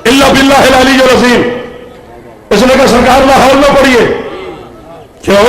الا باللہ العلی العظیم. اس نے کہا سرکار لاہور میں پڑھیے. کیوں؟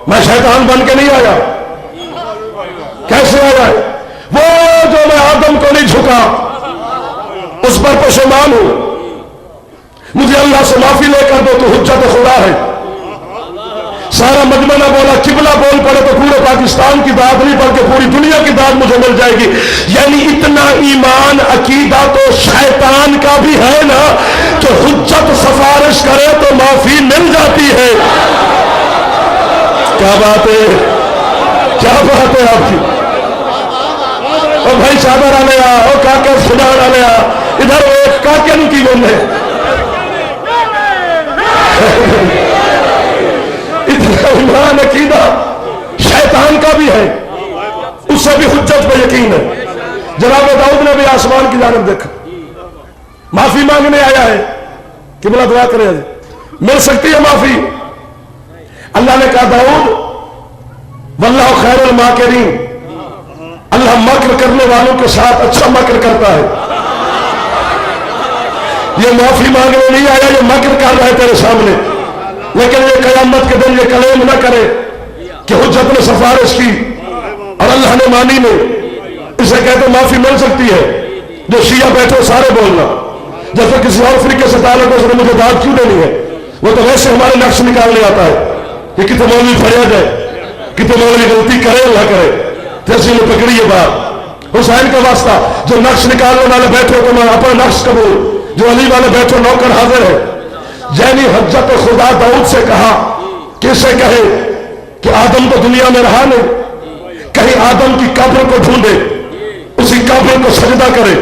میں شیطان بن کے نہیں آیا. کیسے آیا ہے؟ وہ جو میں آدم کو نہیں جھکا اس پر پشیمان ہوں. مجھے اللہ سے معافی لے کر دو تو حجت خدا ہے. سارا مجمع نہ بولا قبلہ بول پڑے تو پورے پاکستان کی داد نہیں بلکہ پوری دنیا کی داد مجھے مل جائے گی. یعنی اتنا ایمان عقیدہ تو شیطان کا بھی ہے نا کہ حجت سفارش کرے تو معافی مل جاتی ہے. کیا بات ہے، کیا بات ہے آپ کی. اور بھائی چادر آنے آ اور کاکے سنان آنے آ ادھر ایک کاکے نو کی گل ہے. اتنا ایمان عقیدہ شیطان کا بھی ہے، اس سے بھی حجت پہ یقین ہے. جناب داؤد نے بھی آسمان کی جانب دیکھا، معافی مانگنے آیا ہے. قبلہ دعا کرے مل سکتی ہے معافی. اللہ نے کہا داؤد واللہ خیر الماکرین، اللہ مکر کرنے والوں کے ساتھ اچھا مکر کرتا ہے. یہ معافی مانگنے نہیں آیا، یہ مکر کر رہا ہے تیرے سامنے. لیکن یہ قیامت کے دن یہ کلیم نہ کرے کہ حجت نے سفارش کی اور اللہ نے مانی نہیں. اسے کہتے معافی مل سکتی ہے. جو شیعہ بیٹھے سارے بولنا جیسے کسی اور فرقے سے تعلق ہے مجھے داد کیوں دینی ہے. وہ تو ویسے ہمارے نقش نکالنے آتا ہے کہ کتنے مولوی پڑھا جائے، کتنے مولوی غلطی کرے اللہ کرے. جیسے نے پکڑی یہ بات حسین کا واسطہ. جو نقش نکالنے والے بیٹھے تو میں اپنا نقش قبول، جو علی والے بیٹھے نوکر حاضر ہے. یعنی حجت خدا داؤد سے کہا کہ اسے کہے کہ آدم تو دنیا میں رہا نہیں، کہیں آدم کی قبر کو ڈھونڈے، اسی قبر کو سجدہ کرے.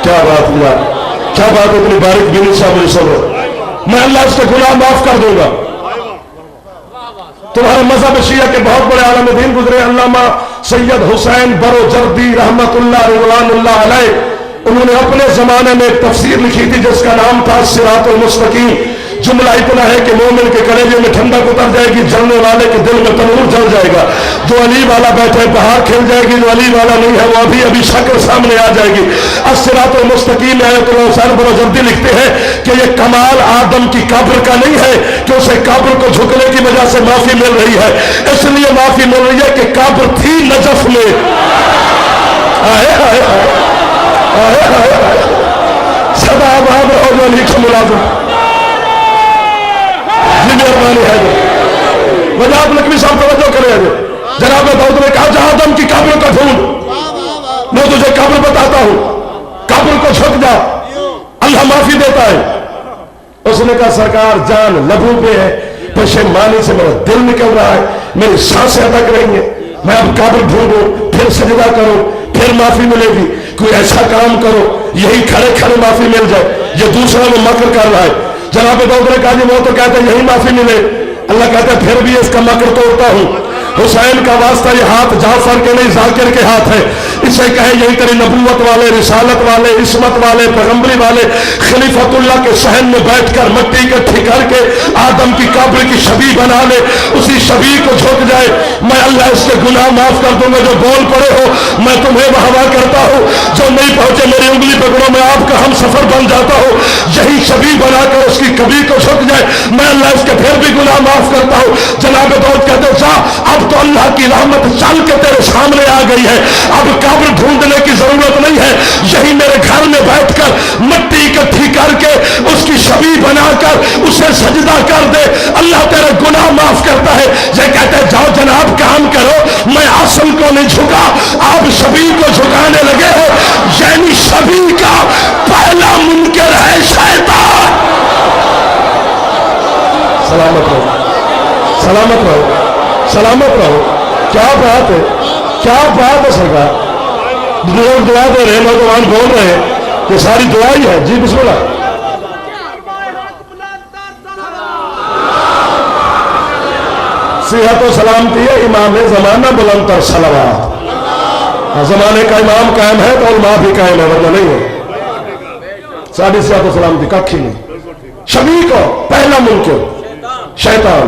کیا بات ہوا، کیا بات. اتنی باریک بینی صاحب نے صبر. میں اللہ اس کے گناہ معاف کر دوں گا. تمہارے مذہب شیعہ کے بہت بڑے عالم دین گزرے علامہ سید حسین بروجردی رحمت اللہ رضوان اللہ علیہ. انہوں نے اپنے زمانے میں ایک تفسیر لکھی تھی جس کا نام تھا صراط المستقیم. جملہ اتنا ہے کہ مومن کے کلیجے میں ٹھنڈک اتر جائے گی، جلنے والے کے دل میں تنور جل جائے گا. جو علی والا بیٹھے پہاڑ کھل جائے گی، جو علی والا نہیں ہے وہ ابھی شکل سامنے آ جائے گی. الصراط المستقیم میں آیت اللہ حسین بروجردی لکھتے ہیں کہ یہ کمال آدم کی قبر کا نہیں ہے کہ اسے قبر کو جھکنے کی وجہ سے معافی مل رہی ہے. اس لیے معافی مل رہی ہے کہ قبر تھی نجف میں. سدا آباد رہو جو علی کے ملازم. مہربانی ہے وجاب لکھوی صاحب توجہ کرے. جناب داؤد نے کہا جہاں آدم کی قبر کو ڈھونڈ، میں تجھے قبر بتاتا ہوں، قبر کو جھک جا، اللہ معافی دیتا ہے. اس نے کہا سرکار جان لبوں پہ ہے، پشیمانی سے میرا دل نکل رہا ہے، میری سانسیں اٹک رہی ہیں. میں اب قبر ڈھونڈوں، پھر سجدہ کروں، پھر معافی ملے گی. کوئی ایسا کام کرو یہی کھڑے کھڑے معافی مل جائے. یہ دوسرا میں مکر کر رہا ہے. جناب داؤد نے کہا جی وہ تو کہتے ہیں یہی معافی ملے. اللہ کہتا ہے پھر بھی اس کا مکر توڑتا ہوں. حسین کا واسطہ یہ ہاتھ جعفر کے نہیں ذاکر کے ہاتھ ہے. اسے کہے یہی تیری نبوت والے، رسالت والے، عصمت والے، پیغمبری والے خلیفت اللہ کے صحن میں بیٹھ کر مٹی اکٹھی کر کے آدم کی قبر کی شبیہ بنا لے، اسی شبیہ کو جھک جائے. میں اللہ اس کے گناہ معاف کر دوں گا. جو بول پڑے ہو میں تمہیں بہوا کرتا ہوں، جو نہیں پہنچے میری انگلی پکڑو میں آپ کا ہم سفر بن جاتا ہوں. یہی شبیہ بنا کر اس کی قبر کو جھک جائے، میں اللہ اس کے پھر بھی گناہ معاف کرتا ہوں. جناب داؤد کہتے جا اب تو اللہ کی رحمت چل کے تیرے سامنے آ گئی ہے، اب قبر ڈھونڈنے کی ضرورت نہیں ہے. یہی میرے گھر میں بیٹھ کر مٹی اکٹھی کر کے اس کی شبیہ بنا کر اسے سجدہ کر دے، اللہ تیرے گناہ معاف کرتا ہے. یہ کہتے ہیں جاؤ جناب کام کرو، میں آسن کو نہیں جھکا، آپ شبیہ کو جھکانے لگے ہو. یعنی شبیہ کا پہلا منکر ہے شیطان. سلامت رہو، سلامت رہو، سلامت رہو. کیا بات ہے، کیا بات ہے سرکار. لوگ دعا دے رہے ہیں، نوجوان بول رہے ہیں کہ ساری دعا ہی ہے. جی بسم اللہ. صحت و سلامتی ہے امام زمانہ بلند تر صلوات. زمانے کا امام قائم ہے تو علماء بھی قائم ہے، ورنہ نہیں ہے. ساری صحت و سلامتی ککھی نہیں. شبیہ کو پہلا منکر شیطان.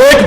1